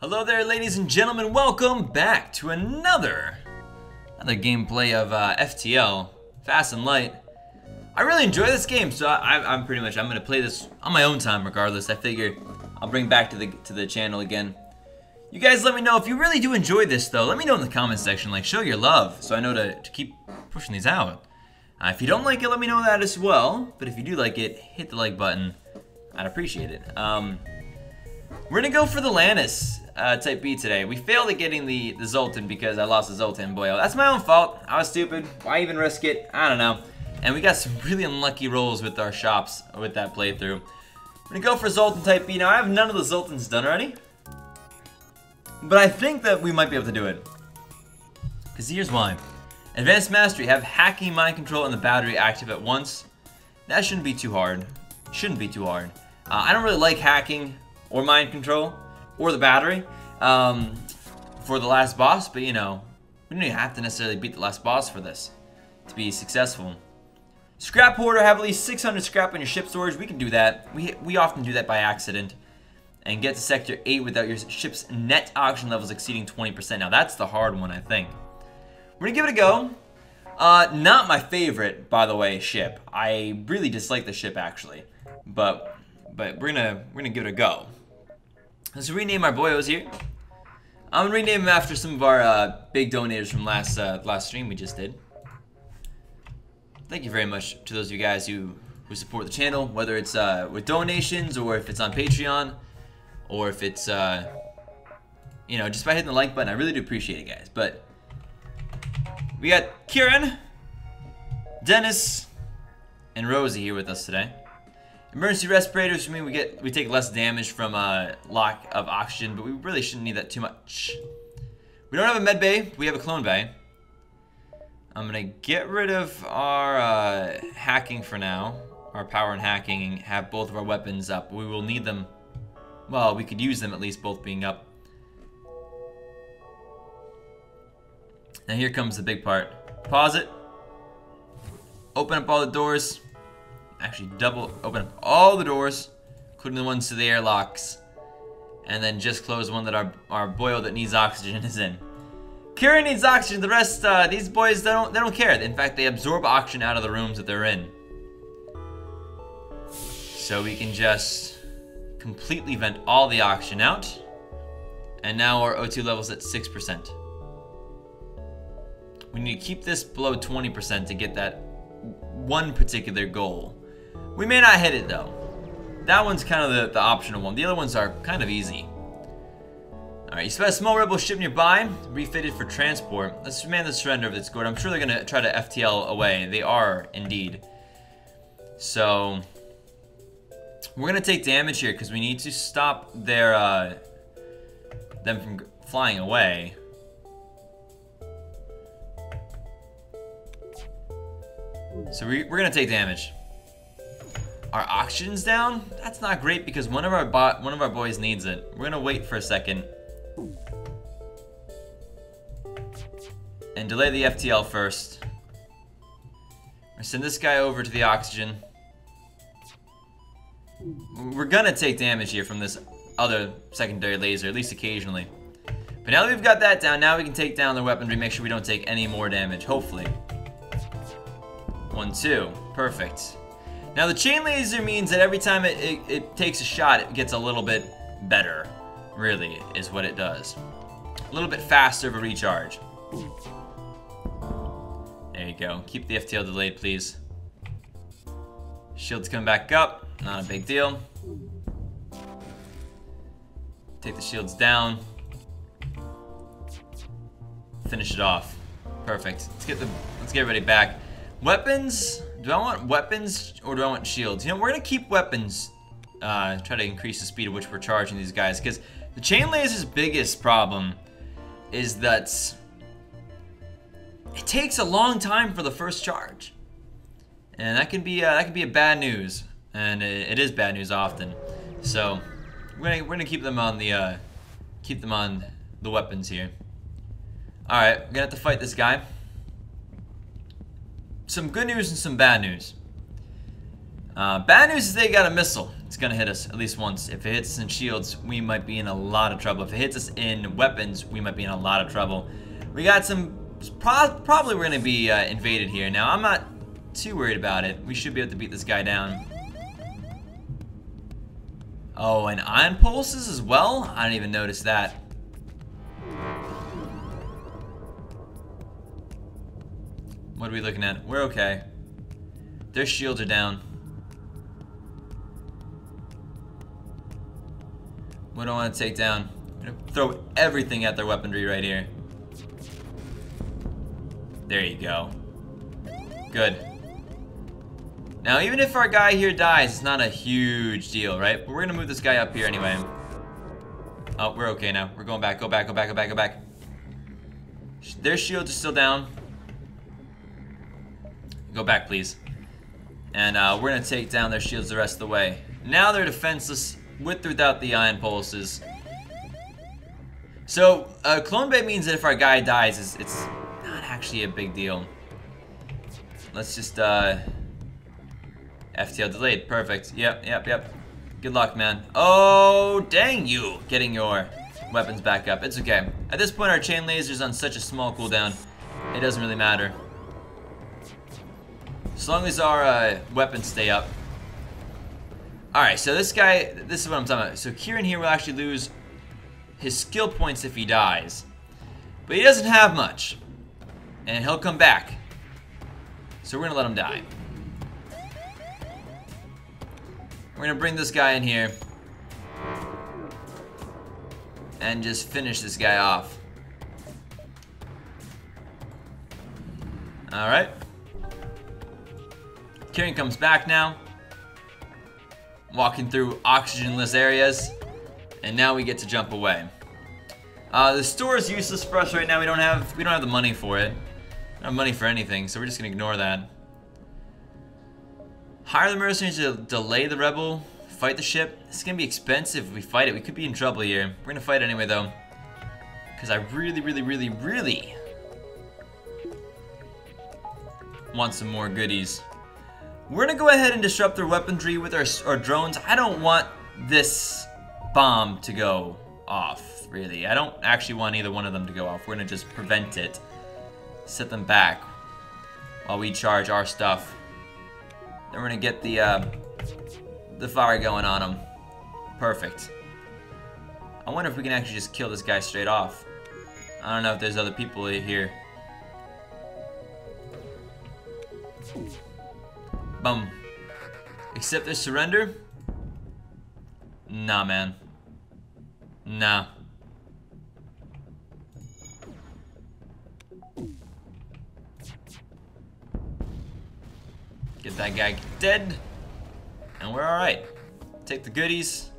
Hello there, ladies and gentlemen. Welcome back to another gameplay of FTL Fast and Light. I really enjoy this game, so I'm gonna play this on my own time. Regardless, I figure I'll bring back to the channel again. You guys, let me know if you really do enjoy this, though. Let me know in the comment section. Like, show your love, so I know to keep pushing these out. If you don't like it, let me know that as well. But if you do like it, hit the like button. I'd appreciate it. We're gonna go for the LANIUS type B today. We failed at getting the Zoltan because I lost the Zoltan. Boy, that's my own fault. I was stupid. Why even risk it? I don't know. And we got some really unlucky rolls with our shops with that playthrough. We're gonna go for Zoltan type B. Now, I have none of the Zoltans done already, but I think that we might be able to do it. Because here's why. Advanced Mastery, have hacking, mind control, and the battery active at once. That shouldn't be too hard. Shouldn't be too hard. I don't really like hacking or mind control or the battery for the last boss, but you know, we don't even have to necessarily beat the last boss for this to be successful. Scrap hoarder, have at least 600 scrap in your ship storage. We can do that. We often do that by accident. And get to sector 8 without your ship's net oxygen levels exceeding 20%. Now that's the hard one, I think. We're gonna give it a go. Not my favorite, by the way, ship. I really dislike the ship actually, but we're gonna give it a go. Let's rename our boyos here. I'm gonna rename them after some of our big donators from last stream we just did. Thank you very much to those of you guys who support the channel, whether it's with donations or if it's on Patreon, or if it's you know, just by hitting the like button. I really do appreciate it, guys. But we got Kieran, Dennis, and Rosie here with us today. Emergency respirators, for me, we take less damage from lack of oxygen, but we really shouldn't need that too much. We don't have a med bay, we have a clone bay. I'm gonna get rid of our hacking for now, our power and hacking, and have both of our weapons up. We will need them. Well, we could use them at least both being up. Now here comes the big part. Pause it. Open up all the doors. Actually, open up all the doors, including the ones to the airlocks. And then just close one that our boyo that needs oxygen is in. Kieran needs oxygen. The rest, these boys, they don't care. In fact, they absorb oxygen out of the rooms that they're in. So we can just completely vent all the oxygen out. And now our O2 level's at 6%. We need to keep this below 20% to get that one particular goal. We may not hit it though. That one's kind of the optional one. The other ones are kind of easy. Alright, you spot a small rebel ship nearby, refitted for transport. Let's demand the surrender of this squad. I'm sure they're gonna try to FTL away. They are indeed. So we're gonna take damage here because we need to stop their them from flying away. So we're gonna take damage. Our oxygen's down. That's not great because one of our boys needs it. We're gonna wait for a second and delay the FTL first. We're gonna send this guy over to the oxygen. We're gonna take damage here from this other secondary laser, at least occasionally. But now that we've got that down, now we can take down their weaponry, make sure we don't take any more damage, hopefully. 1, 2, perfect. Now the chain laser means that every time it takes a shot, it gets a little bit better, really, is what it does. A little bit faster of a recharge. There you go. Keep the FTL delayed, please. Shield's coming back up. Not a big deal. Take the shields down. Finish it off. Perfect. Let's get everybody back. Weapons. Do I want weapons or do I want shields? You know, we're gonna keep weapons. Try to increase the speed at which we're charging these guys, because the chain laser's biggest problem is that it takes a long time for the first charge, and that can be a bad news, and it is bad news often. So we're gonna keep them on the weapons here. All right, we're gonna have to fight this guy. Some good news and some bad news. Bad news is they got a missile. It's gonna hit us at least once. If it hits us in shields, we might be in a lot of trouble. If it hits us in weapons, we might be in a lot of trouble. We got some... Probably we're gonna be invaded here. Now, I'm not too worried about it. We should be able to beat this guy down. Oh, and ion pulses as well? I didn't even notice that. What are we looking at? We're okay. Their shields are down. What do I want to take down? I'm gonna throw everything at their weaponry right here. There you go. Good. Now, even if our guy here dies, it's not a huge deal, right? But we're gonna move this guy up here anyway. Oh, we're okay now. We're going back. Go back, go back, go back, go back. Their shields are still down. Go back, please. And we're gonna take down their shields the rest of the way. Now they're defenseless with or without the ion pulses. So, clone bait means that if our guy dies, it's not actually a big deal. Let's just, FTL delayed. Perfect. Yep. Good luck, man. Oh, dang you! Getting your weapons back up. It's okay. At this point, our chain laser's on such a small cooldown, it doesn't really matter. As long as our weapons stay up. Alright, so this guy, this is what I'm talking about. So Kieran here will actually lose his skill points if he dies. But he doesn't have much. And he'll come back. So we're gonna let him die. We're gonna bring this guy in here. And just finish this guy off. Alright. Kieran comes back now. Walking through oxygenless areas. And now we get to jump away. The store is useless for us right now. We don't have the money for it. We don't have money for anything, so we're just gonna ignore that. Hire the mercenaries to delay the rebel. Fight the ship. It's gonna be expensive if we fight it. We could be in trouble here. We're gonna fight anyway though. Because I really want some more goodies. We're gonna go ahead and disrupt their weaponry with our drones. I don't want this bomb to go off, really. I don't actually want either one of them to go off. We're gonna just prevent it. Set them back while we charge our stuff. Then we're gonna get the fire going on them. Perfect. I wonder if we can actually just kill this guy straight off. I don't know if there's other people here. Boom. Accept their surrender? Nah, man. Nah. Get that guy dead. And we're alright. Take the goodies.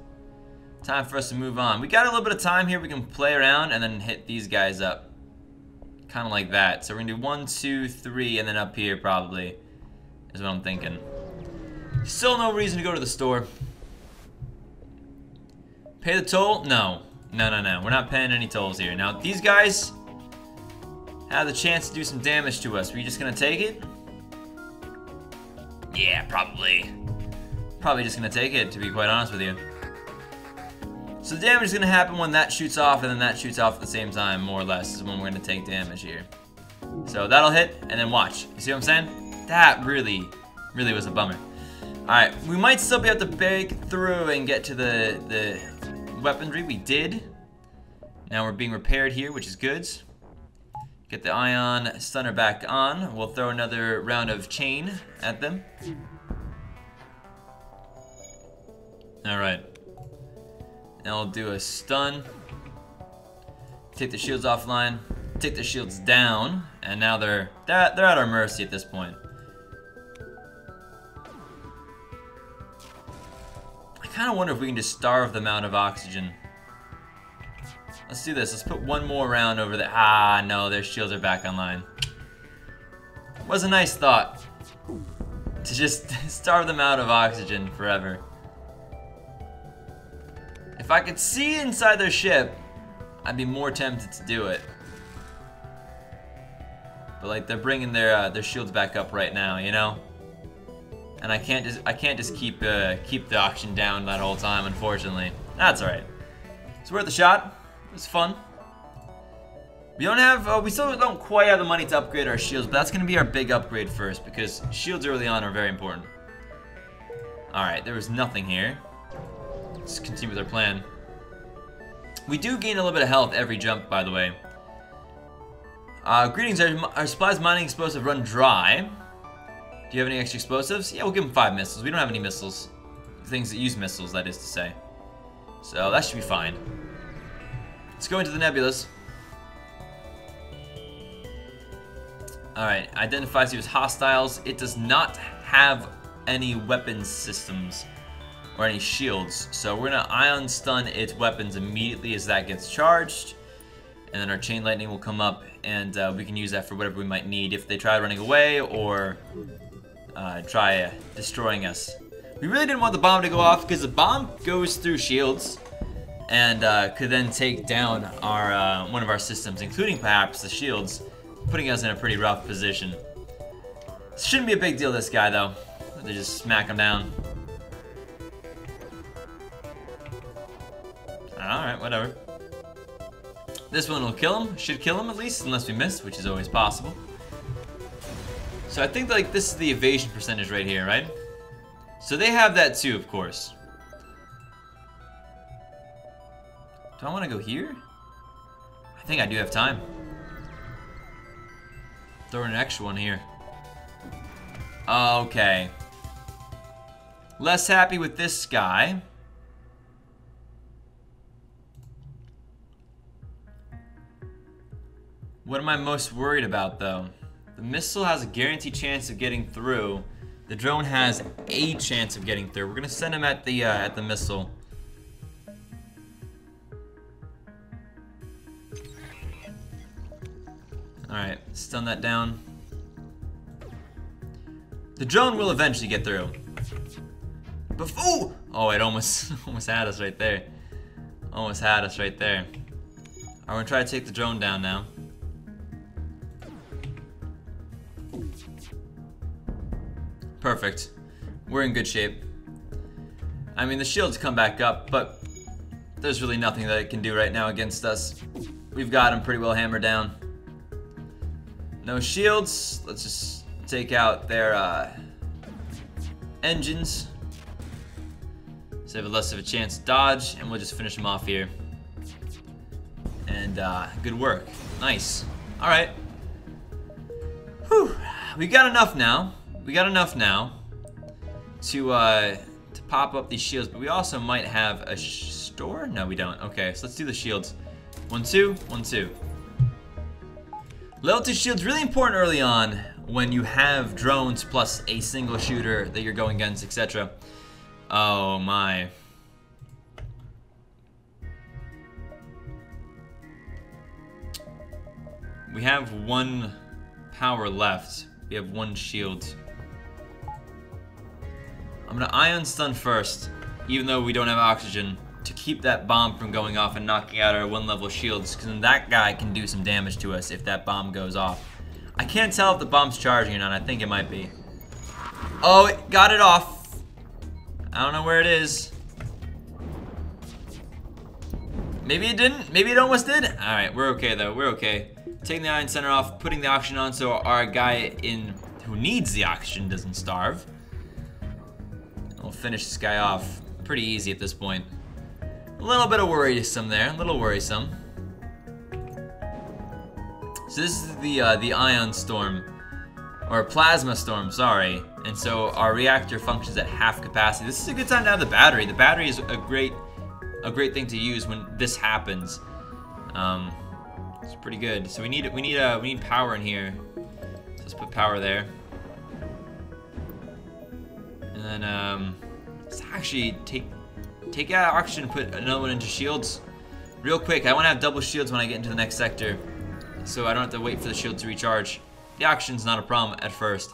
Time for us to move on. We got a little bit of time here. We can play around and then hit these guys up. Kind of like that. So we're going to do 1, 2, 3, and then up here probably. Is what I'm thinking. Still no reason to go to the store. Pay the toll? No. No. We're not paying any tolls here. Now, these guys have the chance to do some damage to us. Are we just going to take it? Yeah, probably. Probably just going to take it, to be quite honest with you. So the damage is going to happen when that shoots off, and then that shoots off at the same time, more or less, is when we're going to take damage here. So that'll hit, and then watch. You see what I'm saying? That really was a bummer. Alright, we might still be able to break through and get to the weaponry. We did. Now we're being repaired here, which is good. Get the ion stunner back on. We'll throw another round of chain at them. Alright. Now we'll do a stun. Take the shields offline. Take the shields down. And now they're at our mercy at this point. I kind of wonder if we can just starve them out of oxygen. Let's do this. Let's put one more round over there. Ah, no, their shields are back online. Was a nice thought. To just starve them out of oxygen forever. If I could see inside their ship, I'd be more tempted to do it. But like, they're bringing their shields back up right now, you know? and I can't just keep the auction down that whole time, unfortunately. That's all right. It's worth a shot. It was fun. We still don't quite have the money to upgrade our shields, but that's gonna be our big upgrade first because shields early on are very important. All right, there was nothing here. Let's continue with our plan. We do gain a little bit of health every jump, by the way. Greetings, our supplies mining explosive run dry. Do you have any extra explosives? Yeah, we'll give them 5 missiles. We don't have any missiles. Things that use missiles, that is to say. So that should be fine. Let's go into the nebulas. Alright, identifies you as hostiles. It does not have any weapon systems or any shields. So we're gonna ion stun its weapons immediately as that gets charged. And then our chain lightning will come up and we can use that for whatever we might need if they try running away or try destroying us. We really didn't want the bomb to go off because the bomb goes through shields and could then take down our one of our systems, including perhaps the shields, putting us in a pretty rough position. Shouldn't be a big deal, this guy, though. They just smack him down. Alright, whatever. This one will kill him. Should kill him at least, unless we miss, which is always possible. So I think like this is the evasion percentage right here, right? So they have that too, of course. Do I want to go here? I think I do have time. Throw in an extra one here. Okay. Less happy with this guy. What am I most worried about, though? The missile has a guaranteed chance of getting through. The drone has a chance of getting through. We're gonna send him at the missile. All right, stun that down. The drone will eventually get through. But oh, it almost had us right there. Almost had us right there. I'm gonna try to take the drone down now. Perfect. We're in good shape. I mean, the shields come back up, but there's really nothing that it can do right now against us. We've got him pretty well hammered down. No shields. Let's just take out their engines. So they have less of a chance to dodge, and we'll just finish them off here. And good work. Nice. All right. Whew. We got enough now. We got enough now to pop up these shields, but we also might have a store? No, we don't. Okay, so let's do the shields. 1, 2, 1, 2. Level 2 shields, really important early on when you have drones plus a single shooter that you're going against, etc. Oh my. We have 1 power left. We have 1 shield. I'm gonna ion stun first, even though we don't have oxygen, to keep that bomb from going off and knocking out our 1 level shields, because then that guy can do some damage to us if that bomb goes off. I can't tell if the bomb's charging or not. I think it might be. Oh, it got it off. I don't know where it is. Maybe it didn't. Maybe it almost did. All right, we're okay though. We're okay. Taking the ion center off, putting the oxygen on so our guy who needs the oxygen doesn't starve. We'll finish this guy off pretty easy at this point. A little bit of worrisome there, a little worrisome. So this is the ion storm, or plasma storm, sorry. And so our reactor functions at half capacity. This is a good time to have the battery. The battery is a great thing to use when this happens. It's pretty good. So we need power in here. So let's put power there. And then let's actually take out oxygen, put another one into shields. Real quick, I want to have double shields when I get into the next sector, so I don't have to wait for the shield to recharge. The oxygen's not a problem at first.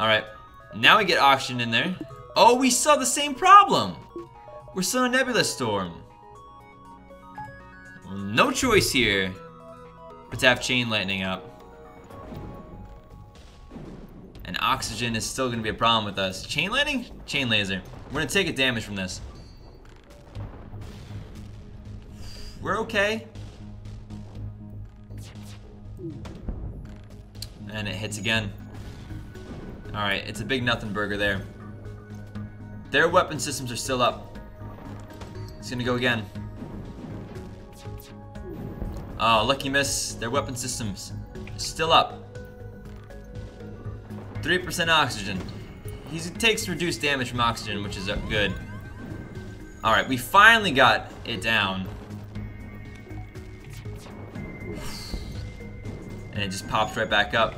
Alright, now we get oxygen in there. Oh, we saw the same problem! We're still in a nebula storm. No choice here but to have chain lightning up. And oxygen is still gonna be a problem with us. Chain lightning? Chain laser. We're gonna take a damage from this. We're okay. And it hits again. Alright, it's a big nothing burger there. Their weapon systems are still up. It's gonna go again. Oh, lucky miss. Their weapon systems still up. 3% oxygen. He takes reduced damage from oxygen, which is good. Alright, we finally got it down. And it just pops right back up.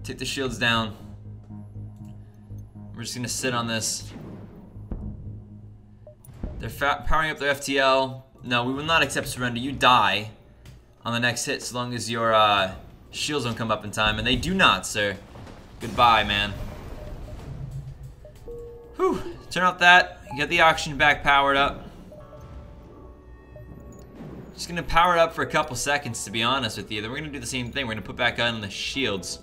Take the shields down. We're just gonna sit on this. They're powering up their FTL. No, we will not accept surrender. You die on the next hit so long as your shields don't come up in time. And they do not, sir. Goodbye, man. Whew. Turn off that. Get the oxygen back powered up. Just gonna power it up for a couple seconds, to be honest with you. Then we're gonna do the same thing. We're gonna put back on the shields.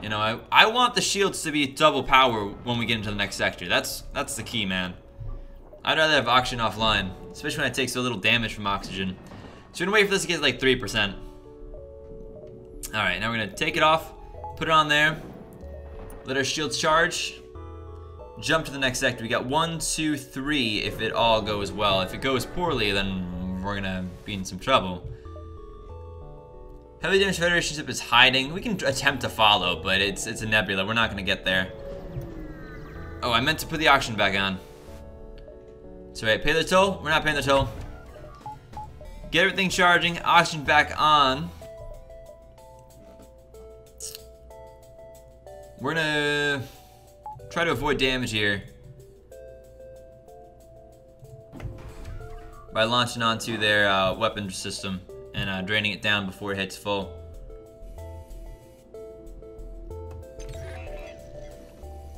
You know, I want the shields to be double power when we get into the next sector. That's the key, man. I'd rather have oxygen offline, especially when I take so little damage from oxygen. So we're gonna wait for this to get like 3%. Alright, now we're gonna take it off, put it on there, let our shields charge, jump to the next sector. We got 1, 2, 3 if it all goes well. If it goes poorly, then we're gonna be in some trouble. Heavy damage Federation ship is hiding. We can attempt to follow, but it's a nebula. We're not gonna get there. Oh, I meant to put the oxygen back on. So wait, pay the toll? We're not paying the toll. Get everything charging, oxygen back on. We're gonna try to avoid damage here by launching onto their weapon system and draining it down before it hits full.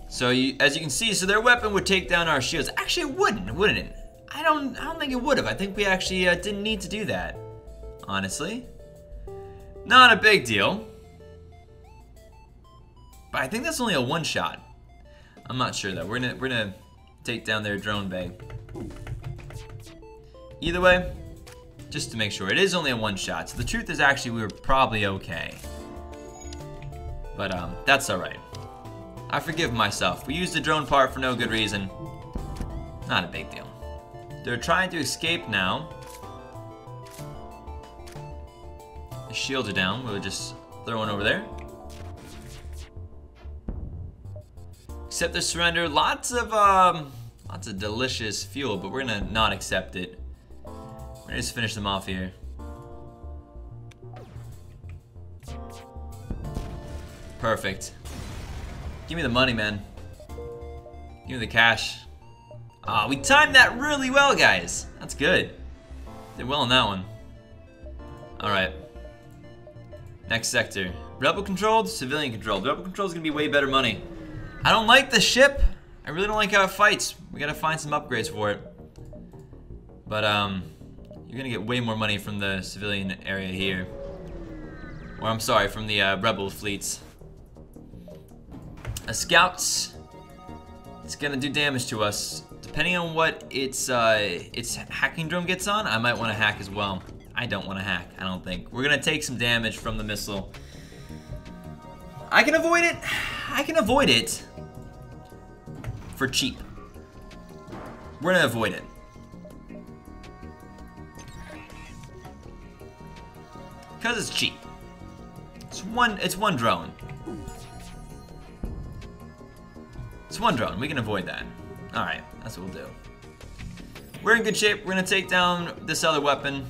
So as you can see, so their weapon would take down our shields. Actually, it wouldn't it? I don't think it would have. I think we actually didn't need to do that. Honestly, not a big deal. But I think that's only a one-shot. I'm not sure though. We're gonna take down their drone bay. Either way, just to make sure, it is only a one-shot. So the truth is, actually, we were probably okay. But that's all right. I forgive myself. We used the drone part for no good reason. Not a big deal. They're trying to escape now. The shields are down. We'll just throw one over there. Accept the surrender. Lots of delicious fuel, but we're gonna not accept it. We're gonna just finish them off here. Perfect. Give me the money, man. Give me the cash. Ah, we timed that really well, guys. That's good. Did well on that one. Alright. Next sector. Rebel controlled, civilian controlled. Rebel controlled is gonna be way better money. I don't like the ship. I really don't like how it fights. We gotta find some upgrades for it. But you're gonna get way more money from the civilian area here. Or I'm sorry, from the rebel fleets. A scout, it's gonna do damage to us. Depending on what its hacking drone gets on, I might want to hack as well. I don't want to hack, I don't think. We're gonna take some damage from the missile. I can avoid it. I can avoid it for cheap. We're gonna avoid it. Because it's cheap. It's one drone. It's one drone. We can avoid that. Alright, that's what we'll do. We're in good shape. We're going to take down this other weapon.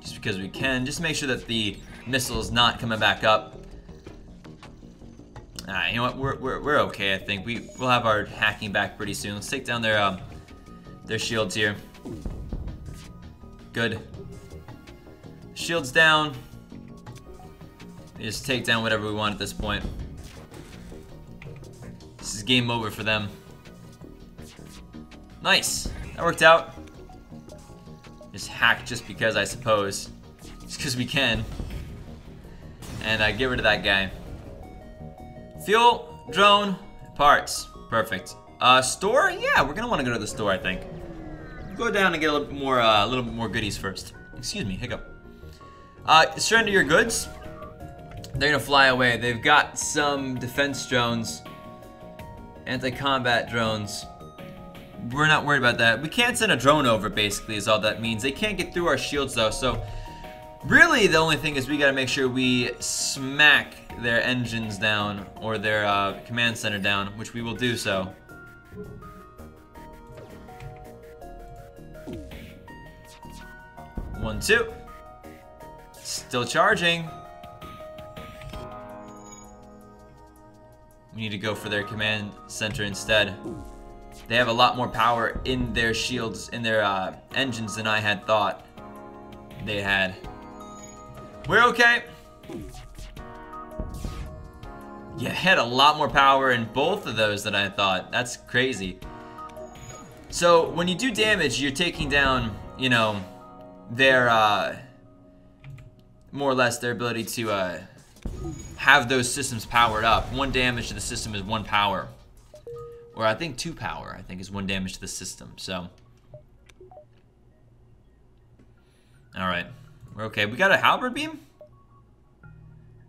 Just because we can. Just make sure that the missile is not coming back up. Alright, you know what? We're okay, I think. We'll have our hacking back pretty soon. Let's take down their shields here. Good. Shields down. We just take down whatever we want at this point. This is game over for them. Nice. That worked out. Just hack just because, I suppose. Just because we can. And get rid of that guy. Fuel, drone, parts. Perfect. Store? Yeah, we're gonna want to go to the store, I think. Go down and get a little bit more goodies first. Excuse me, hiccup. Surrender your goods. They're gonna fly away. They've got some defense drones, anti-combat drones. We're not worried about that. We can't send a drone over, basically, is all that means. They can't get through our shields, though, so really the only thing is we gotta make sure we smack their engines down, or their command center down, which we will do so. One, two. Still charging. We need to go for their command center instead. They have a lot more power in their shields, in their engines than I had thought they had. We're okay. Yeah, had a lot more power in both of those than I thought. That's crazy. So when you do damage, you're taking down, you know, their more or less their ability to have those systems powered up. 1 damage to the system is 1 power. Or I think 2 power, I think, is 1 damage to the system, so. Alright, we're okay. We got a halberd beam?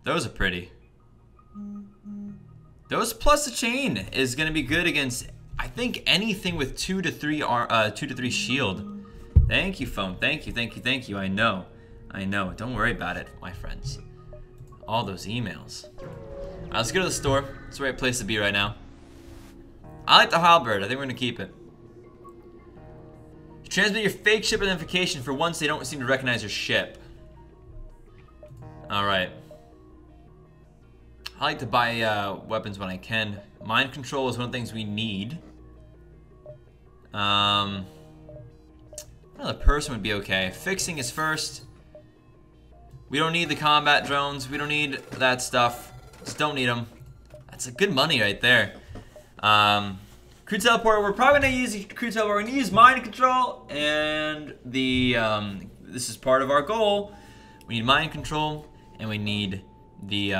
Those are pretty. Those plus a chain is gonna be good against, I think, anything with 2 to 3 shield. Thank you, phone. Thank you, thank you, thank you. I know. I know. Don't worry about it, my friends. All those emails. Alright, let's go to the store. It's the right place to be right now. I like the halberd. I think we're gonna keep it. Transmit your fake ship identification. For once, they don't seem to recognize your ship. Alright. I like to buy weapons when I can. Mind control is one of the things we need. Another person would be okay. Fixing is first. We don't need the combat drones. We don't need that stuff. Just don't need them. That's a good money right there. Crew teleport. We're probably gonna use the crew teleport. We're gonna use mind control, and the this is part of our goal. We need mind control, and we need the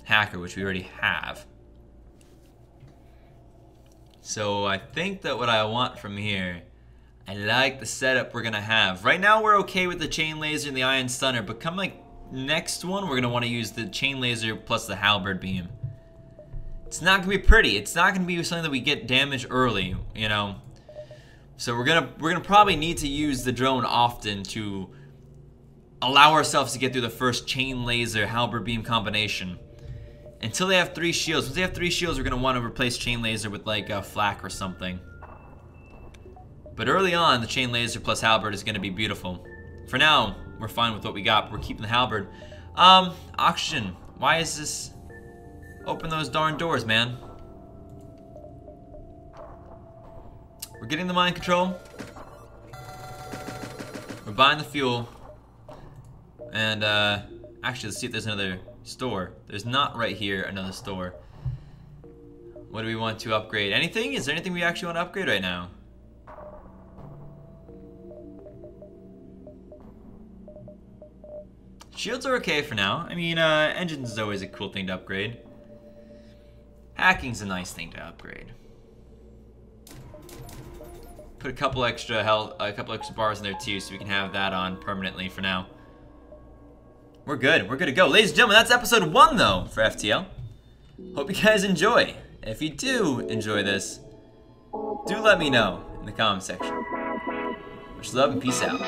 hacker, which we already have. So I think that what I want from here, I like the setup we're gonna have. Right now we're okay with the chain laser and the ion stunner, but come like next one, we're gonna want to use the chain laser plus the halberd beam. It's not gonna be pretty. It's not gonna be something that we get damage early, you know. So we're gonna probably need to use the drone often to allow ourselves to get through the first chain laser halberd beam combination. Until they have 3 shields. Once they have 3 shields, we're gonna want to replace chain laser with like a flak or something. But early on, the chain laser plus halberd is gonna be beautiful. For now, we're fine with what we got. We're keeping the halberd. Oxygen. Why is this? Open those darn doors, man. We're getting the mind control. We're buying the fuel. And actually, let's see if there's another store. There's not right here another store. What do we want to upgrade? Anything? Is there anything we actually want to upgrade right now? Shields are okay for now. I mean, engines is always a cool thing to upgrade. Hacking's a nice thing to upgrade. Put a couple extra health, a couple extra bars in there too, so we can have that on permanently for now. We're good. We're good to go. Ladies and gentlemen, that's episode 1 though for FTL. Hope you guys enjoy. If you do enjoy this, do let me know in the comment section. Much love and peace out.